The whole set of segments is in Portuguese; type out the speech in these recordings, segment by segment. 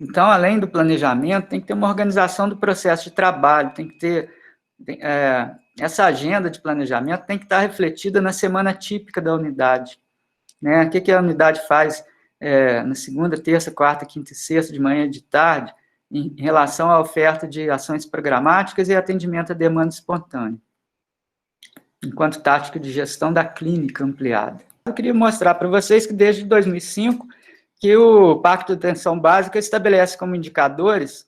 Então, além do planejamento, tem que ter uma organização do processo de trabalho, tem que ter essa agenda de planejamento tem que estar refletida na semana típica da unidade, né? O que a unidade faz na segunda, terça, quarta, quinta e sexta, de manhã e de tarde, em relação à oferta de ações programáticas e atendimento à demanda espontânea, enquanto tática de gestão da clínica ampliada. Eu queria mostrar para vocês que desde 2005 que o Pacto de Atenção Básica estabelece como indicadores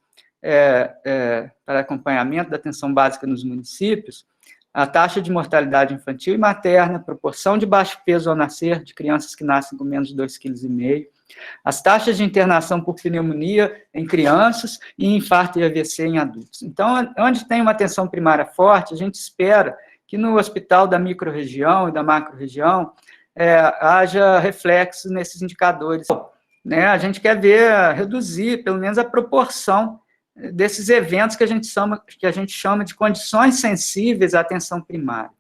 para acompanhamento da atenção básica nos municípios a taxa de mortalidade infantil e materna, proporção de baixo peso ao nascer de crianças que nascem com menos de 2,5 kg, as taxas de internação por pneumonia em crianças e infarto e AVC em adultos. Então, onde tem uma atenção primária forte, a gente espera que no hospital da microrregião e da macrorregião haja reflexo nesses indicadores. Né? A gente quer ver reduzir, pelo menos, a proporção desses eventos que a gente chama de condições sensíveis à atenção primária.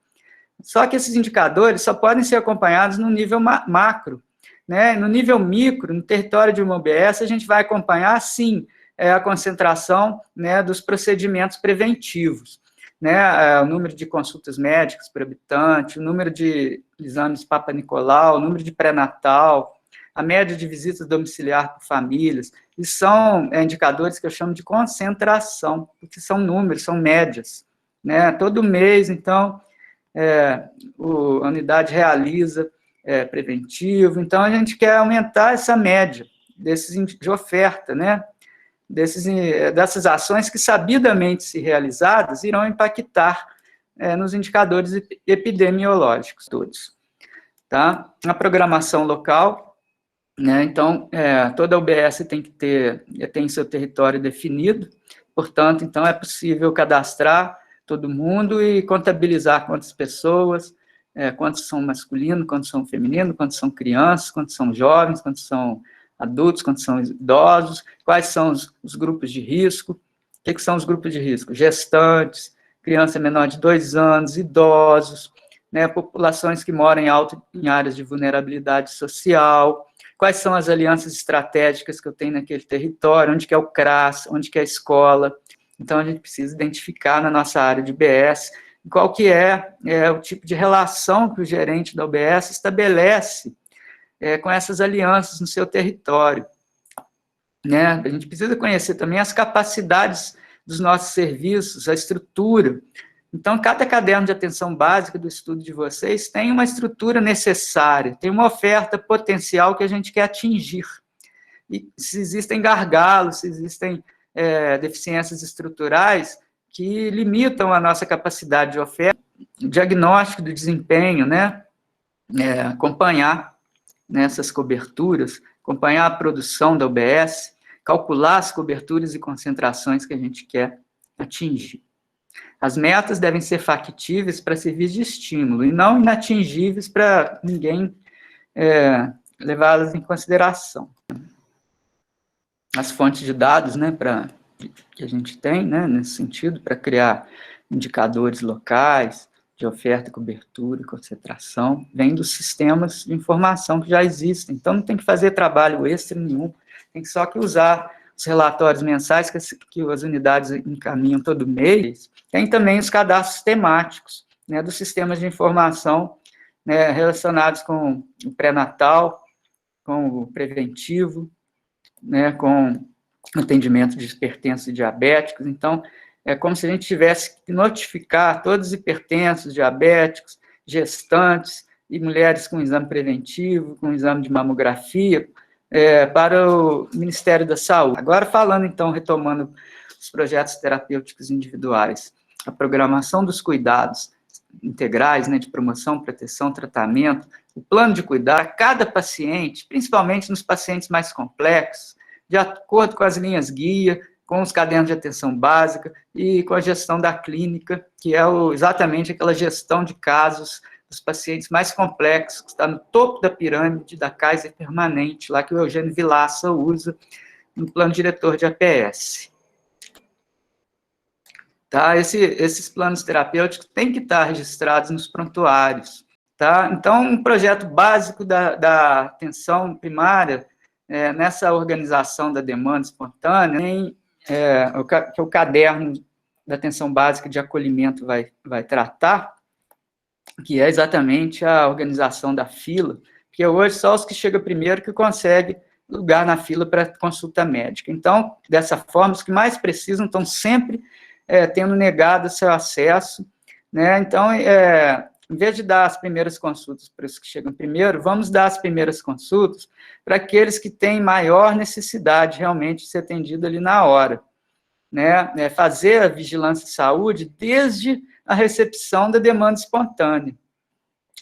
Só que esses indicadores só podem ser acompanhados no nível macro, né? No nível micro, no território de uma UBS, a gente vai acompanhar, sim, a concentração, né, dos procedimentos preventivos, né? O número de consultas médicas por habitante, o número de exames Papa Nicolau, o número de pré-natal, a média de visitas domiciliar por famílias, e são indicadores que eu chamo de concentração, porque são números, são médias, né? Todo mês, então, a unidade realiza preventivo, então a gente quer aumentar essa média de oferta, né? Dessas ações que, sabidamente se realizadas, irão impactar nos indicadores epidemiológicos todos. Tá? A programação local, né? Então, toda UBS tem seu território definido, portanto, então é possível cadastrar todo mundo e contabilizar quantas pessoas, quantos são masculinos, quantos são femininos, quantos são crianças, quantos são jovens, quantos são adultos, quantos são idosos, quais são os grupos de risco. O que são os grupos de risco? Gestantes, criança menor de 2 anos, idosos, né, populações que moram em áreas de vulnerabilidade social, quais são as alianças estratégicas que eu tenho naquele território, onde que é o CRAS, onde que é a escola. Então, a gente precisa identificar na nossa área de UBS qual que é o tipo de relação que o gerente da UBS estabelece com essas alianças no seu território. Né? A gente precisa conhecer também as capacidades dos nossos serviços, a estrutura. Então, cada caderno de atenção básica do estudo de vocês tem uma estrutura necessária, tem uma oferta potencial que a gente quer atingir. E se existem gargalos, se existem deficiências estruturais que limitam a nossa capacidade de oferta, diagnóstico do desempenho, né? Acompanhar nessas coberturas, acompanhar a produção da UBS, calcular as coberturas e concentrações que a gente quer atingir. As metas devem ser factíveis para servir de estímulo e não inatingíveis para ninguém levá-las em consideração. As fontes de dados, né, que a gente tem, né, nesse sentido, para criar indicadores locais de oferta, cobertura e concentração, vem dos sistemas de informação que já existem. Então, não tem que fazer trabalho extra nenhum, tem que só que usar os relatórios mensais que as unidades encaminham todo mês. Tem também os cadastros temáticos, né, dos sistemas de informação, né, relacionados com o pré-natal, com o preventivo, né, com atendimento de hipertensos e diabéticos. Então, é como se a gente tivesse que notificar todos os hipertensos, diabéticos, gestantes e mulheres com exame preventivo, com exame de mamografia, para o Ministério da Saúde. Agora, falando, então, retomando os projetos terapêuticos individuais, a programação dos cuidados integrais, né, de promoção, proteção, tratamento, o plano de cuidar a cada paciente, principalmente nos pacientes mais complexos, de acordo com as linhas guia, com os cadernos de atenção básica e com a gestão da clínica, que é exatamente aquela gestão de casos dos pacientes mais complexos, que está no topo da pirâmide da Kaiser Permanente, lá que o Eugênio Vilaça usa no plano diretor de APS. Tá? Esses planos terapêuticos têm que estar registrados nos prontuários. Tá? Então, um projeto básico da atenção primária nessa organização da demanda espontânea, tem que o caderno da atenção básica de acolhimento vai tratar, que é exatamente a organização da fila, porque hoje só os que chegam primeiro que conseguem lugar na fila para consulta médica. Então, dessa forma, os que mais precisam estão sempre tendo negado seu acesso, né? Então, em vez de dar as primeiras consultas para os que chegam primeiro, vamos dar as primeiras consultas para aqueles que têm maior necessidade realmente de ser atendido ali na hora, né? Fazer a vigilância de saúde desde a recepção da demanda espontânea.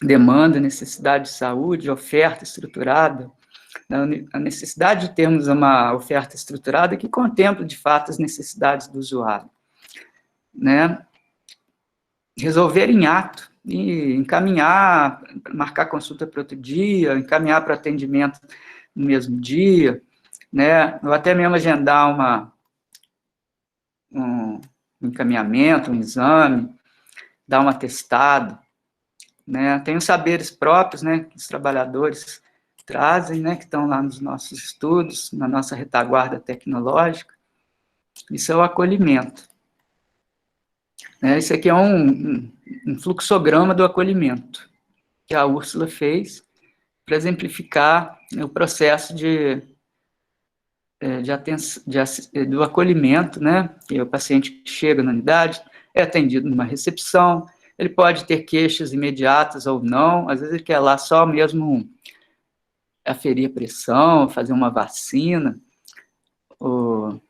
Demanda, necessidade de saúde, oferta estruturada, a necessidade de termos uma oferta estruturada que contempla, de fato, as necessidades do usuário, né? Resolver em ato, e encaminhar, marcar consulta para outro dia, encaminhar para atendimento no mesmo dia, né? Ou até mesmo agendar um encaminhamento, um exame, dar um atestado, né? Tem os saberes próprios, né, que os trabalhadores trazem, né, que estão lá nos nossos estudos, na nossa retaguarda tecnológica. Isso é o acolhimento. Isso aqui é um fluxograma do acolhimento que a Úrsula fez para exemplificar o processo do acolhimento, né? Que o paciente que chega na unidade é atendido numa recepção, ele pode ter queixas imediatas ou não, às vezes ele quer lá só mesmo aferir a pressão, fazer uma vacina, ou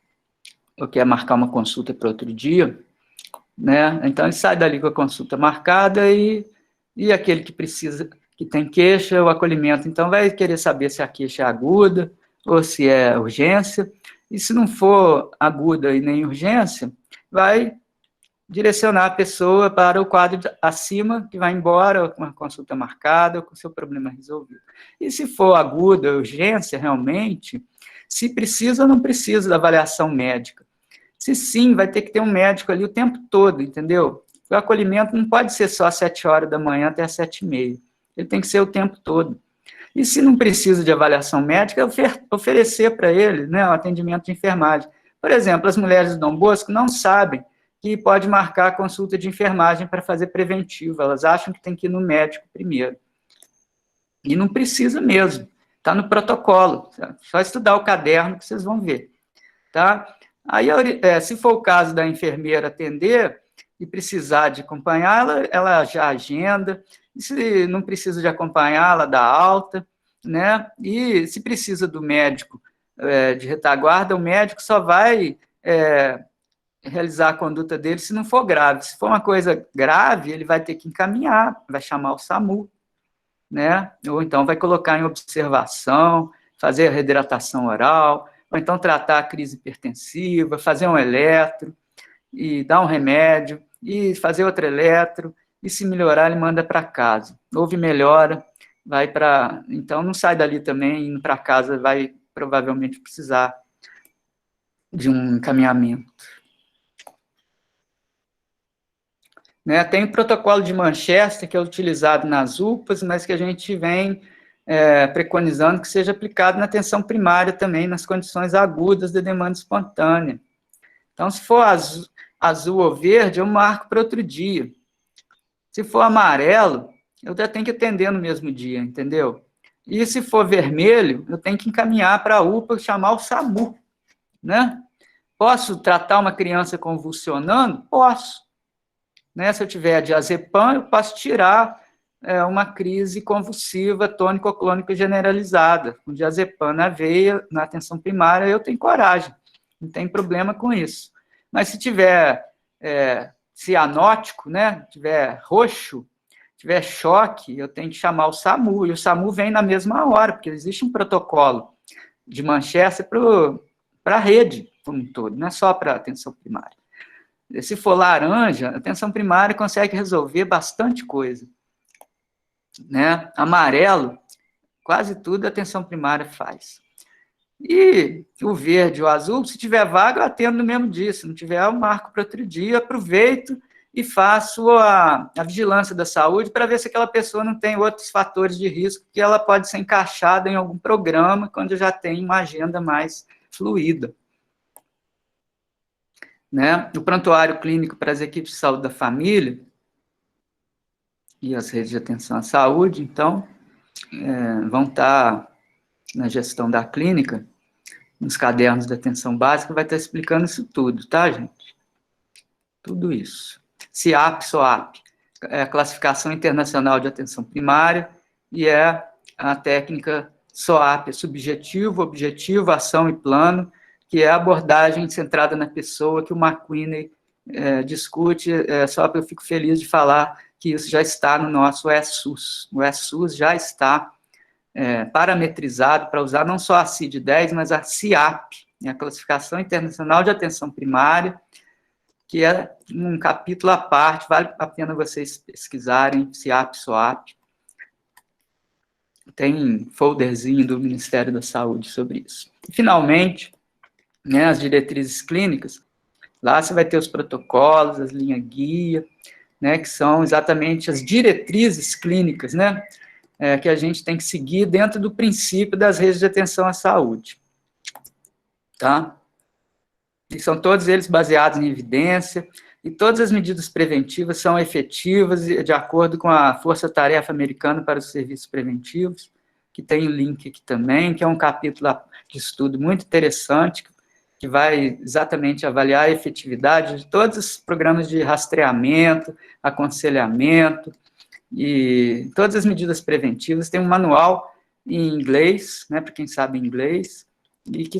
quer marcar uma consulta para outro dia, né? Então, ele sai dali com a consulta marcada e aquele que precisa, que tem queixa, o acolhimento, então, vai querer saber se a queixa é aguda ou se é urgência, e se não for aguda e nem urgência, vai direcionar a pessoa para o quadro acima, que vai embora com a consulta marcada, com o seu problema resolvido. E se for aguda, urgência, realmente, se precisa ou não precisa da avaliação médica. Se sim, vai ter que ter um médico ali o tempo todo, entendeu? O acolhimento não pode ser só às 7 horas da manhã até às 7h30. Ele tem que ser o tempo todo. E se não precisa de avaliação médica, oferecer para ele, né, o atendimento de enfermagem. Por exemplo, as mulheres do Dom Bosco não sabem que pode marcar a consulta de enfermagem para fazer preventivo. Elas acham que tem que ir no médico primeiro. E não precisa mesmo. Está no protocolo. Só estudar o caderno que vocês vão ver. Tá? Aí, se for o caso da enfermeira atender e precisar de acompanhar, ela já agenda. E se não precisa de acompanhar, ela dá alta, né? E se precisa do médico de retaguarda, o médico só vai realizar a conduta dele se não for grave. Se for uma coisa grave, ele vai ter que encaminhar, vai chamar o SAMU, né? Ou então vai colocar em observação, fazer a reidratação oral, ou então tratar a crise hipertensiva, fazer um eletro, e dar um remédio, e fazer outro eletro, e se melhorar, ele manda para casa. Houve melhora, vai para... Então, não sai dali também, indo para casa, vai provavelmente precisar de um encaminhamento. Né? Tem o protocolo de Manchester, que é utilizado nas UPAs, mas que a gente vem preconizando que seja aplicado na atenção primária também, nas condições agudas da demanda espontânea. Então, se for azul ou verde, eu marco para outro dia. Se for amarelo, eu já tenho que atender no mesmo dia, entendeu? E se for vermelho, eu tenho que encaminhar para a UPA, chamar o SAMU, né? Posso tratar uma criança convulsionando? Posso. Né? Se eu tiver diazepam, eu posso tirar uma crise convulsiva tônico-clônica generalizada. Com diazepam na veia, na atenção primária, eu tenho coragem. Não tem problema com isso. Mas se tiver cianótico, né, tiver roxo, tiver choque, eu tenho que chamar o SAMU, e o SAMU vem na mesma hora, porque existe um protocolo de Manchester para a rede como um todo, não é só para a atenção primária. Se for laranja, a atenção primária consegue resolver bastante coisa. Né? Amarelo, quase tudo a atenção primária faz. E o verde, o azul, se tiver vaga, eu atendo no mesmo dia. Se não tiver, eu marco para outro dia, aproveito e faço a vigilância da saúde para ver se aquela pessoa não tem outros fatores de risco que ela pode ser encaixada em algum programa quando já tem uma agenda mais fluida. Né? O prontuário clínico para as equipes de saúde da família e as redes de atenção à saúde, então, vão estar na gestão da clínica, nos cadernos da atenção básica, vai estar explicando isso tudo, tá, gente? Tudo isso. CIAP, SOAP, é a Classificação Internacional de Atenção Primária, e é a técnica SOAP, subjetivo, objetivo, ação e plano, que é a abordagem centrada na pessoa que o McQueen discute, só que eu fico feliz de falar que isso já está no nosso ESUS. O ESUS já está parametrizado para usar não só a CID-10, mas a CIAP, a Classificação Internacional de Atenção Primária, que é um capítulo à parte, vale a pena vocês pesquisarem, CIAP, SOAP. Tem folderzinho do Ministério da Saúde sobre isso. E, finalmente, né, as diretrizes clínicas, lá você vai ter os protocolos, as linhas guia, né, que são exatamente as diretrizes clínicas, né, que a gente tem que seguir dentro do princípio das redes de atenção à saúde. Tá? E são todos eles baseados em evidência, e todas as medidas preventivas são efetivas de acordo com a Força-Tarefa Americana para os Serviços Preventivos, que tem o link aqui também, que é um capítulo de estudo muito interessante, que vai exatamente avaliar a efetividade de todos os programas de rastreamento, aconselhamento, e todas as medidas preventivas. Tem um manual em inglês, né, para quem sabe inglês, e que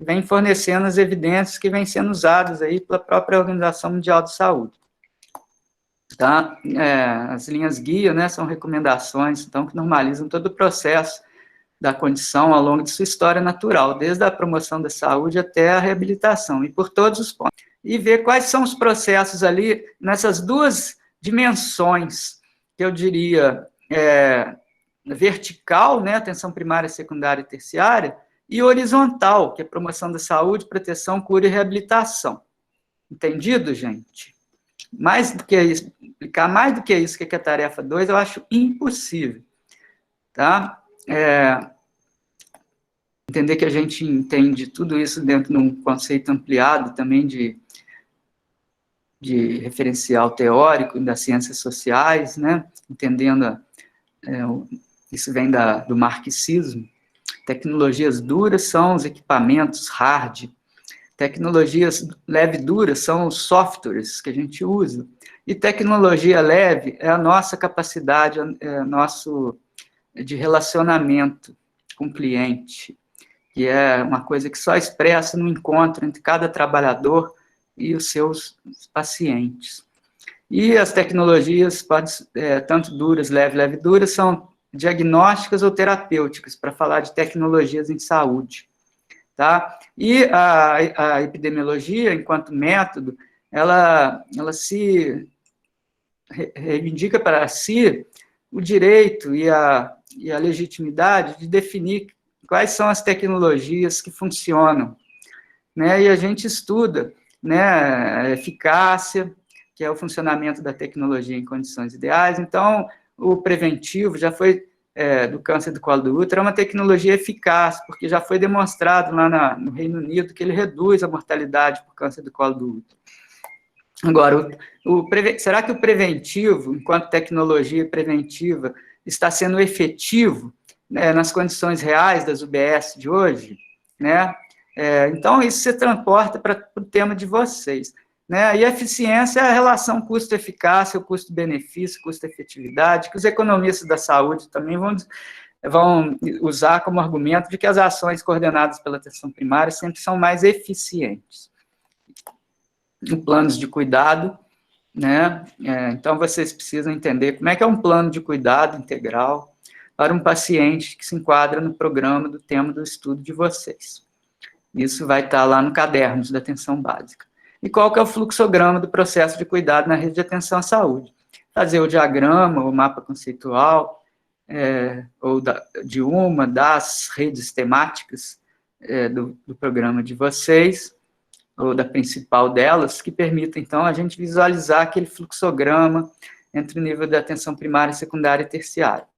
vem fornecendo as evidências que vêm sendo usadas aí pela própria Organização Mundial de Saúde. Tá? As linhas guia, né, são recomendações, então, que normalizam todo o processo da condição ao longo de sua história natural, desde a promoção da saúde até a reabilitação, e por todos os pontos. E ver quais são os processos ali, nessas duas dimensões, que eu diria, vertical, né, atenção primária, secundária e terciária, e horizontal, que é promoção da saúde, proteção, cura e reabilitação. Entendido, gente? Mais do que isso, explicar mais do que isso, que é a tarefa 2, eu acho impossível. Tá? Entender que a gente entende tudo isso dentro de um conceito ampliado também de referencial teórico das ciências sociais, né? Entendendo, isso vem do marxismo. Tecnologias duras são os equipamentos hard, tecnologias leve duras são os softwares que a gente usa, e tecnologia leve é a nossa capacidade, nosso de relacionamento com o cliente, que é uma coisa que só expressa no encontro entre cada trabalhador e os seus pacientes. E as tecnologias, tanto duras, leve, duras, são diagnósticas ou terapêuticas, para falar de tecnologias em saúde. Tá? E a epidemiologia, enquanto método, ela se reivindica para si o direito e a legitimidade de definir quais são as tecnologias que funcionam, né? E a gente estuda, né, a eficácia, que é o funcionamento da tecnologia em condições ideais. Então, o preventivo já foi, do câncer do colo do útero, é uma tecnologia eficaz, porque já foi demonstrado lá no Reino Unido que ele reduz a mortalidade por câncer do colo do útero. Agora, será que o preventivo, enquanto tecnologia preventiva, está sendo efetivo, né, nas condições reais das UBS de hoje? Né? Então, isso se transporta para o tema de vocês. Né? E a eficiência é a relação custo-eficácia, o custo-benefício, custo-efetividade, que os economistas da saúde também vão usar como argumento de que as ações coordenadas pela atenção primária sempre são mais eficientes. Em planos de cuidado, né? Então, vocês precisam entender como é que é um plano de cuidado integral para um paciente que se enquadra no programa do tema do estudo de vocês. Isso vai estar lá no caderno da atenção básica. E qual que é o fluxograma do processo de cuidado na rede de atenção à saúde? Fazer o diagrama, o mapa conceitual, ou de uma das redes temáticas do programa de vocês, ou da principal delas, que permita, então, a gente visualizar aquele fluxograma entre o nível da atenção primária, secundária e terciária.